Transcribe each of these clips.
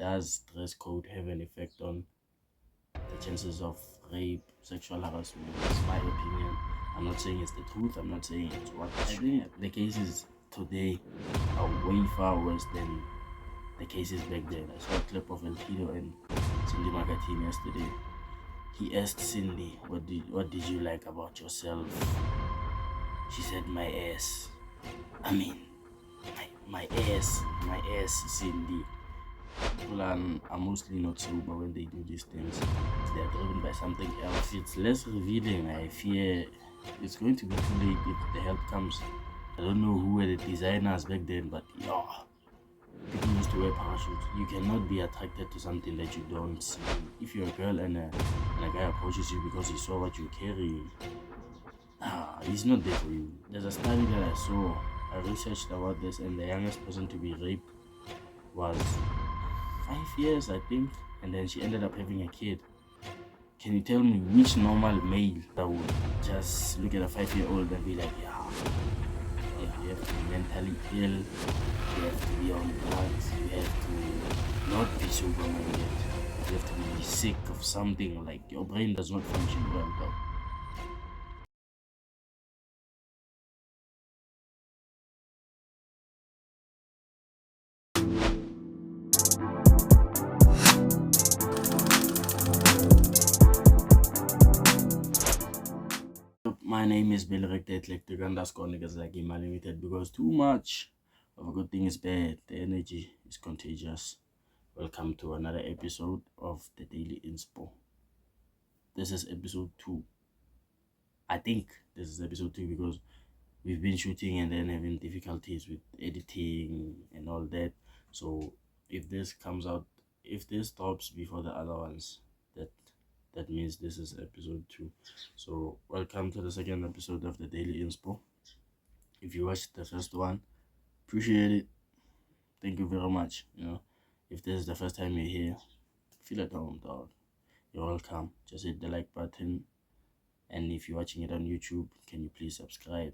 does dress code have an effect on the chances of rape, sexual harassment? That's my opinion. I'm not saying it's the truth. I'm not saying it's what I think. The cases today are way far worse than the cases back then. I saw a clip of El Pido and Cindy Magatini yesterday. He asked Cindy, what did you like about yourself? She said, my ass. I mean, my ass, Cindy. People are mostly not sober when they do these things. They're driven by something else. It's less revealing. I fear it's going to be too late if the help comes. I don't know who were the designers back then, but yeah, people used to wear parachutes. You cannot be attracted to something that you don't see. If you're a girl and a guy approaches you because he saw what you're carrying, he's not there for you. There's a study that I saw. I researched about this, and the youngest person to be raped was 5 years, I think, and then she ended up having a kid. Can you tell me which normal male that would just look at a 5-year-old and be like, yeah, you have to be mentally ill, you have to be on drugs, you have to not be sober-minded, you have to be sick of something, like your brain does not function well, dog. My name is Belrek the Eclectic _ niggas like him unlimited, because too much of a good thing is bad. The energy is contagious. Welcome to another episode of the Daily Inspo. This is episode 2. I think this is episode 2 because we've been shooting and then having difficulties with editing and all that. So if this comes out, if this drops before the other ones, that means this is episode 2. So welcome to the second episode of the Daily Inspo. If you watched the first one, appreciate it. Thank you very much. If this is the first time you're here, feel at home, dog. You're welcome. Just hit the like button, and if you're watching it on YouTube, can you please subscribe?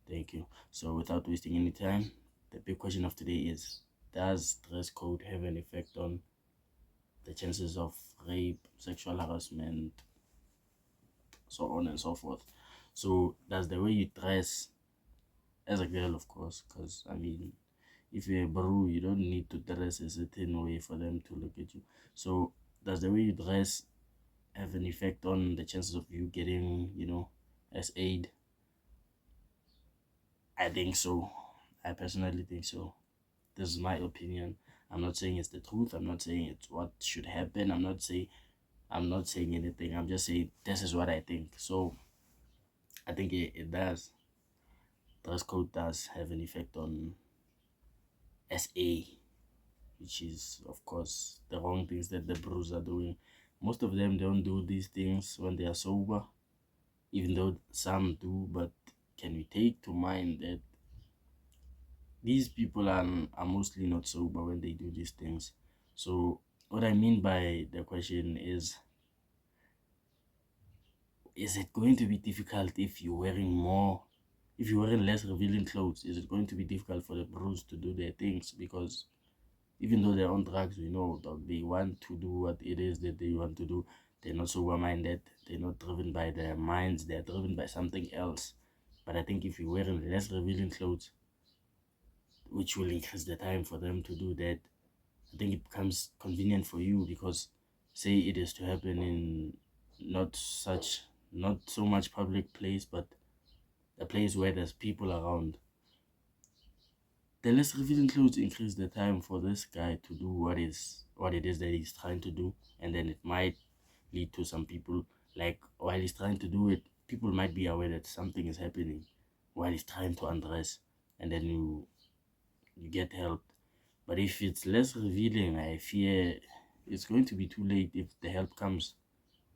Thank you. So without wasting any time, the big question of today is, does dress code have an effect on the chances of rape, sexual harassment, so on and so forth? So does the way you dress as a girl, of course, because I mean, if you're a bro, you don't need to dress a certain way for them to look at you. So does the way you dress have an effect on the chances of you getting, as aid? I think so. I personally think so. This is my opinion. I'm not saying it's the truth. I'm not saying it's what should happen. I'm not saying anything. I'm just saying this is what I think. So I think it does. Dress code does have an effect on SA, which is, of course, the wrong things that the bros are doing. Most of them don't do these things when they are sober, even though some do. But can we take to mind that these people are mostly not sober when they do these things? So what I mean by the question is it going to be difficult if you're wearing less revealing clothes? Is it going to be difficult for the bros to do their things? Because even though they're on drugs, we know that they want to do what it is that they want to do. They're not sober-minded. They're not driven by their minds. They're driven by something else. But I think if you're wearing less revealing clothes, which will increase the time for them to do that, I think it becomes convenient for you, because say it is to happen in not so much public place, but a place where there's people around. The less revealing clothes increase the time for this guy to do what it is that he's trying to do, and then it might lead to some people, like, while he's trying to do it, people might be aware that something is happening while he's trying to undress, and then you get help. But if it's less revealing, I fear it's going to be too late if the help comes.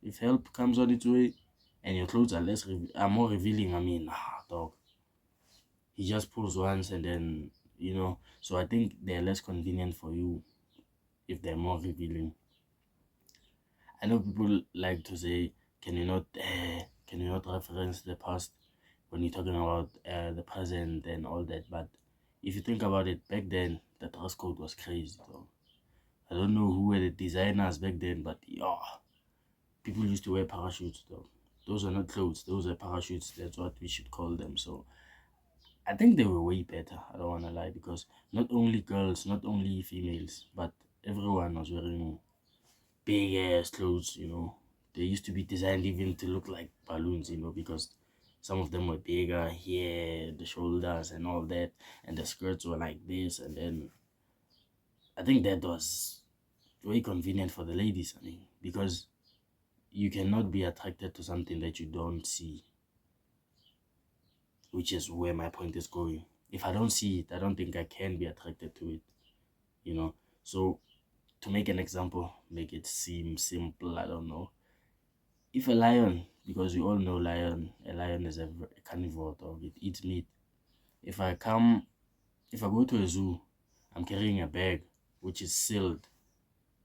If help comes on its way and your clothes are more revealing, I mean, dog, he just pulls once and then, so I think they're less convenient for you if they're more revealing. I know people like to say, can you not reference the past when you're talking about the present and all that? But if you think about it, back then the dress code was crazy, though. I don't know who were the designers back then, but yeah, people used to wear parachutes though. Those are not clothes, those are parachutes. That's what we should call them. So I think they were way better. I don't want to lie, because not only girls, not only females, but everyone was wearing big ass clothes, you know. They used to be designed even to look like balloons, you know, because some of them were bigger here, the shoulders and all that, and the skirts were like this. And then I think that was way convenient for the ladies. I mean, because you cannot be attracted to something that you don't see, which is where my point is going. If I don't see it, I don't think I can be attracted to it, you know. So to make an example, make it seem simple, I don't know. If a lion, because we all know a lion is a carnivore dog, it eats meat. If I come, if I go to a zoo, I'm carrying a bag which is sealed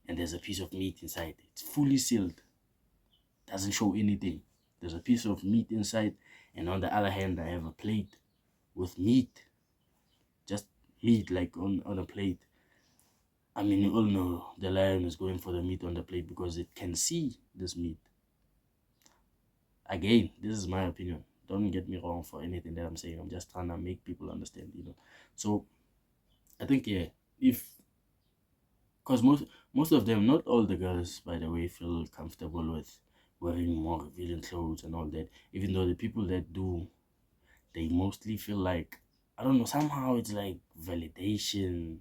and there's a piece of meat inside. It's fully sealed, doesn't show anything. There's a piece of meat inside, and on the other hand, I have a plate with meat, just meat like on a plate. I mean, you all know the lion is going for the meat on the plate because it can see this meat. Again, this is my opinion. Don't get me wrong for anything that I'm saying. I'm just trying to make people understand, you know. So I think, yeah, if, because most of them, not all the girls, by the way, feel comfortable with wearing more revealing clothes and all that. Even though the people that do, they mostly feel like, I don't know, somehow it's like validation.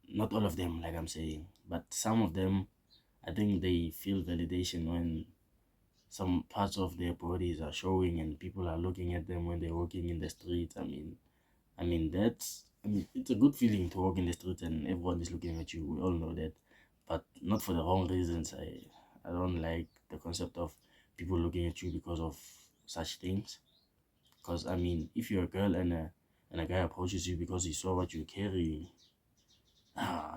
Not all of them, like I'm saying, but some of them, I think they feel validation when some parts of their bodies are showing and people are looking at them when they're walking in the streets. I mean, it's a good feeling to walk in the streets and everyone is looking at you. We all know that, but not for the wrong reasons. I don't like the concept of people looking at you because of such things. Because I mean, if you're a girl and a guy approaches you because he saw what you carry,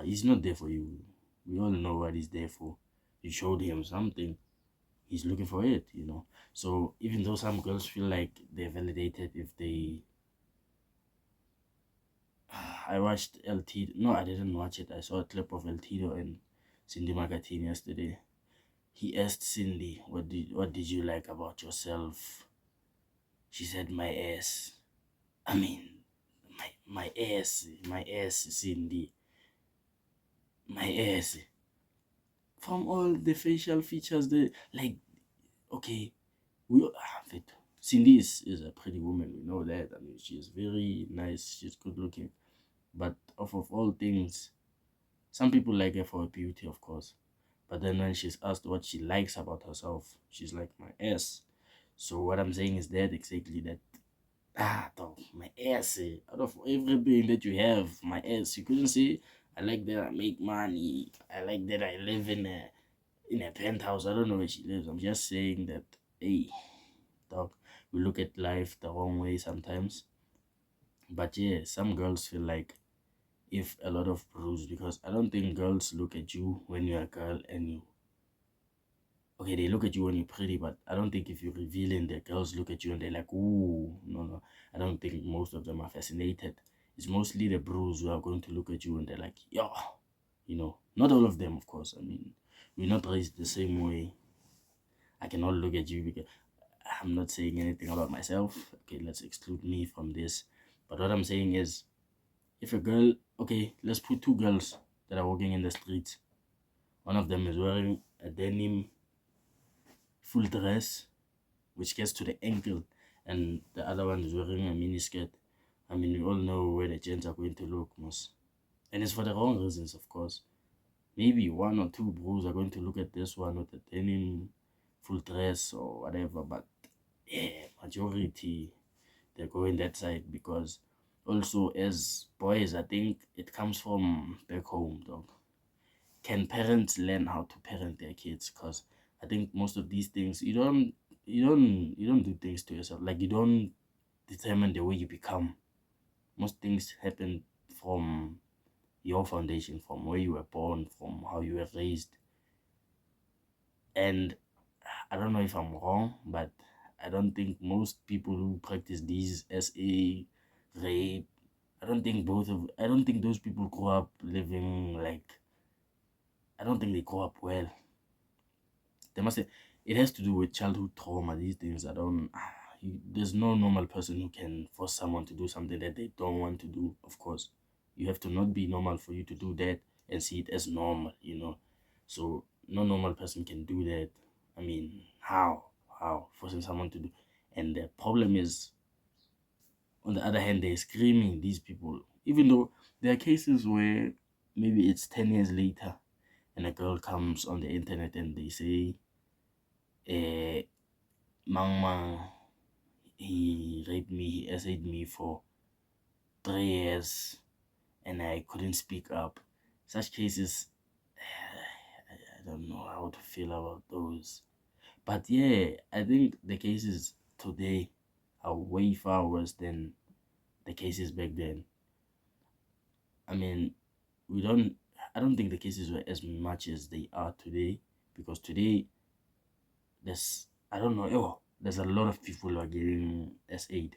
he's not there for you. We all know what he's there for. You showed him something, he's looking for it, you know. So even though some girls feel like they're validated if they, I watched LT, no, I didn't watch it. I saw a clip of El Tito and Cindy Magatine yesterday. He asked Cindy, what did you like about yourself? She said, my ass. I mean, my ass, Cindy, my ass. From all the facial features, like, okay, wait, Cindy is a pretty woman, we know that. I mean, she's very nice, she's good looking. But of all things, some people like her for her beauty, of course. But then when she's asked what she likes about herself, she's like, my ass. So what I'm saying is that exactly that. Dog, my ass. Out of everything that you have, my ass. You couldn't say, I like that I make money. I like that I live in a penthouse. I don't know where she lives. I'm just saying that, hey, dog, we look at life the wrong way sometimes. But yeah, some girls feel like if a lot of bruise, because I don't think girls look at you when you're a girl and you, okay, they look at you when you're pretty, but I don't think if you're revealing, the girls look at you and they're like, ooh, no. I don't think most of them are fascinated. It's mostly the bros who are going to look at you and they're like, yo, you know, not all of them, of course. I mean, we're not raised the same way. I cannot look at you because I'm not saying anything about myself. Okay, let's exclude me from this. But what I'm saying is, if a girl, okay, let's put two girls that are walking in the streets. One of them is wearing a denim full dress, which gets to the ankle, and the other one is wearing a mini skirt. I mean, we all know where the gents are going to look, most. And it's for the wrong reasons, of course. Maybe one or two bros are going to look at this one with the denim full dress or whatever, but yeah, majority, they're going that side because also as boys, I think it comes from back home, dog. Can parents learn how to parent their kids? Because I think most of these things, you don't do things to yourself. Like, you don't determine the way you become. Most things happen from your foundation, from where you were born, from how you were raised. And I don't know if I'm wrong, but I don't think most people who practice these SA, rape, I don't think those people grow up living like, I don't think they grow up well. They must say it has to do with childhood trauma. These things I don't. There's no normal person who can force someone to do something that they don't want to do. Of course, you have to not be normal for you to do that and see it as normal. So no normal person can do that. I mean, how forcing someone to do? And the problem is, on the other hand, they're screaming, these people, even though there are cases where maybe it's 10 years later and a girl comes on the internet and they say, Mang Mang, he raped me, he essayed me for 3 years and I couldn't speak up. Such cases, I don't know how to feel about those. But yeah, I think the cases today are way far worse than the cases back then. I mean, we don't I don't think the cases were as much as they are today, because today there's, I don't know, there's a lot of people who are getting S8.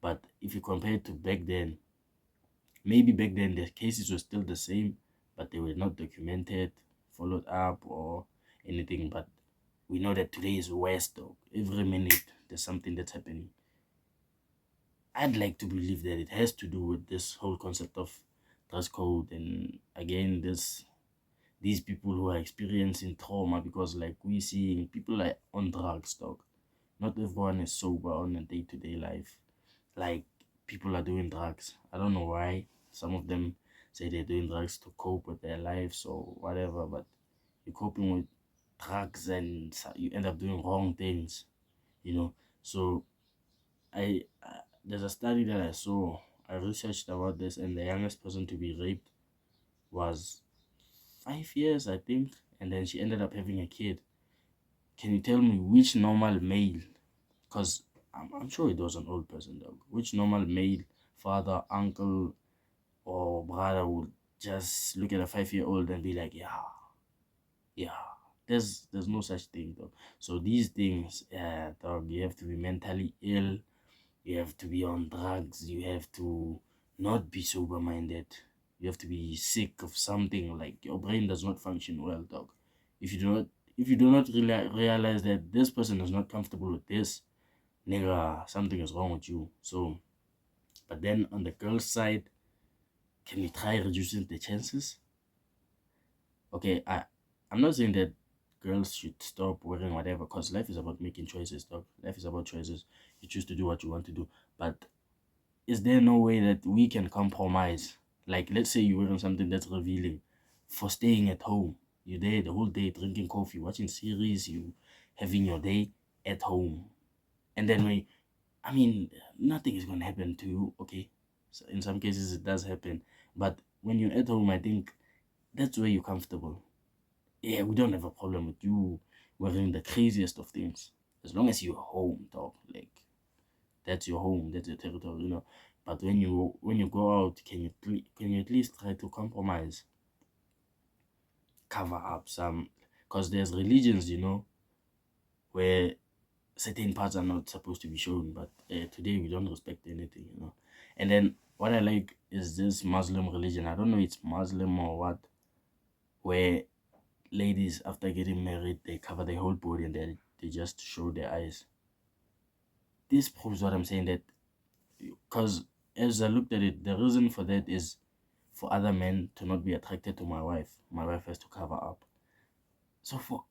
But if you compare it to back then, maybe back then the cases were still the same, but they were not documented, followed up, or anything. But we know that today is worse, though. Every minute there's something that's happening. I'd like to believe that it has to do with this whole concept of dress code, and again, these people who are experiencing trauma, because like we see people like on drugs, dog. Not everyone is sober on a day-to-day life. Like, people are doing drugs. I don't know why. Some of them say they're doing drugs to cope with their lives or whatever, but you're coping with drugs and you end up doing wrong things. So there's a study that I saw. I researched about this, and the youngest person to be raped was 5 years, I think, and then she ended up having a kid. Can you tell me which normal male? Because I'm sure it was an old person, dog. Which normal male, father, uncle, or brother would just look at a 5-year-old and be like, yeah, yeah. There's no such thing, dog. So these things, dog, you have to be mentally ill. You have to be on drugs. You have to not be sober-minded. You have to be sick of something, like your brain does not function well, dog. If you do not really realize that this person is not comfortable with this, nigga, something is wrong with you. So, but then on the girl's side, can we try reducing the chances? Okay, I'm not saying that girls should stop wearing whatever, because life is about making choices, dog. Life is about choices. You choose to do what you want to do. But is there no way that we can compromise? Like, let's say you're wearing something that's revealing for staying at home. You're there the whole day drinking coffee, watching series, you having your day at home. And then I mean, nothing is going to happen to you, okay? So in some cases, it does happen. But when you're at home, I think that's where you're comfortable. Yeah, we don't have a problem with you wearing the craziest of things. As long as you're home, dog. Like, that's your home, that's your territory. But when you go out, can you at least try to compromise, cover up some? Because there's religions, where certain parts are not supposed to be shown, but today we don't respect anything. And then what I like is this Muslim religion. I don't know it's Muslim or what, where ladies after getting married they cover their whole body and they just show their eyes. This proves what I'm saying, that because as I looked at it, the reason for that is for other men to not be attracted to my wife. My wife has to cover up. So for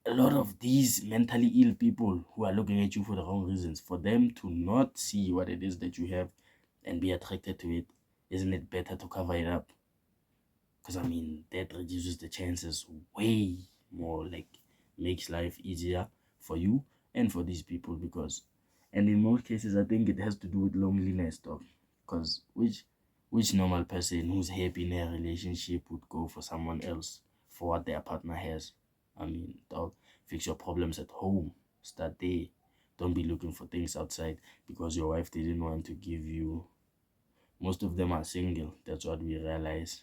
a lot of these mentally ill people who are looking at you for the wrong reasons, for them to not see what it is that you have and be attracted to it, isn't it better to cover it up? Because I mean, that reduces the chances way more, like makes life easier for you and for these people. And in most cases, I think it has to do with loneliness, though. Because which normal person who's happy in a relationship would go for someone else for what their partner has? I mean, dog, fix your problems at home. Start there. Don't be looking for things outside because your wife didn't want to give you. Most of them are single. That's what we realize.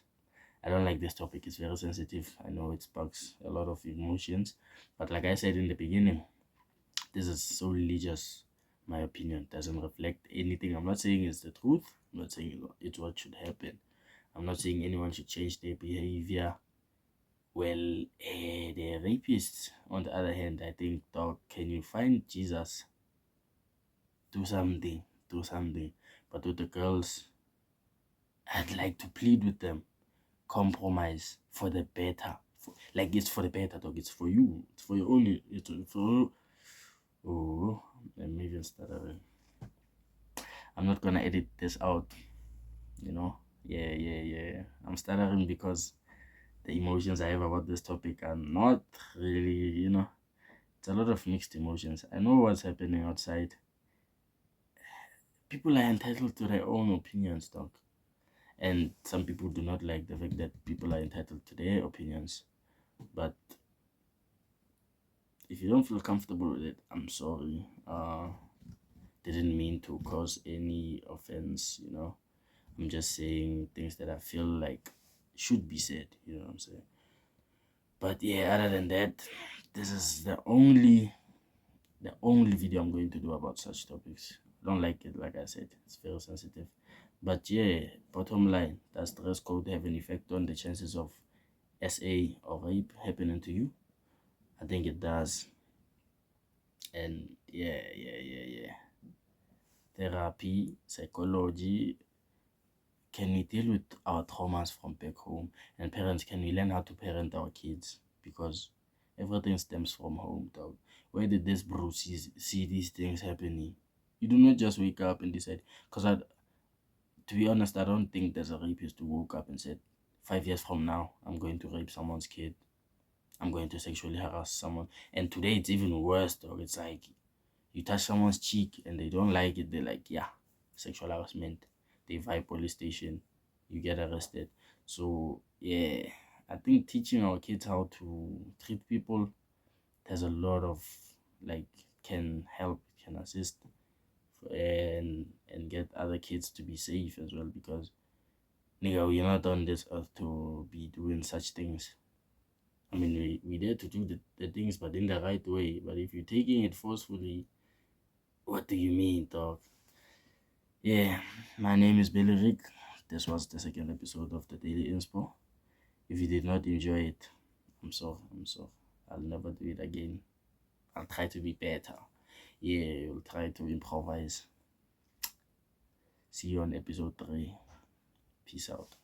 I don't like this topic. It's very sensitive. I know it sparks a lot of emotions. But like I said in the beginning, this is so religious. my opinion doesn't reflect anything. I'm not saying it's the truth. I'm not saying it's what should happen. I'm not saying anyone should change their behavior. Well, the rapists, on the other hand, I think, dog, can you find Jesus? Do something, do something. But with the girls, I'd like to plead with them. Compromise for the better. Like, it's for the better, dog. It's for you. It's for your only. It's for. Oh, I'm even stuttering. I'm not gonna edit this out, you know. Yeah. I'm stuttering because the emotions I have about this topic are not really, it's a lot of mixed emotions. I know what's happening outside. People are entitled to their own opinions, dog. And some people do not like the fact that people are entitled to their opinions. But if you don't feel comfortable with it, I'm sorry. Didn't mean to cause any offense, I'm just saying things that I feel like should be said, you know what I'm saying? But yeah, other than that, this is the only video I'm going to do about such topics. I don't like it, like I said, it's very sensitive. But yeah, bottom line, does dress code have an effect on the chances of SA or rape happening to you? I think it does. And yeah. Therapy, psychology, can we deal with our traumas from back home? And parents, can we learn how to parent our kids? Because everything stems from home, dog. Where did this Bruce see these things happening? You do not just wake up and decide. Because to be honest, I don't think there's a rapist who woke up and said, 5 years from now, I'm going to rape someone's kid. I'm going to sexually harass someone. And today it's even worse, dog. It's like you touch someone's cheek and they don't like it. They're like, yeah, sexual harassment. They vibe police station. You get arrested. So yeah, I think teaching our kids how to treat people, there's a lot of can help, can assist, and get other kids to be safe as well, because nigga, we're not on this earth to be doing such things. I mean, we dare to do the things, but in the right way. But if you're taking it forcefully, what do you mean, dog? Yeah, my name is Billy Rick. This was the second episode of the Daily Inspo. If you did not enjoy it, I'm sorry. I'll never do it again. I'll try to be better. Yeah, we'll try to improvise. See you on episode 3. Peace out.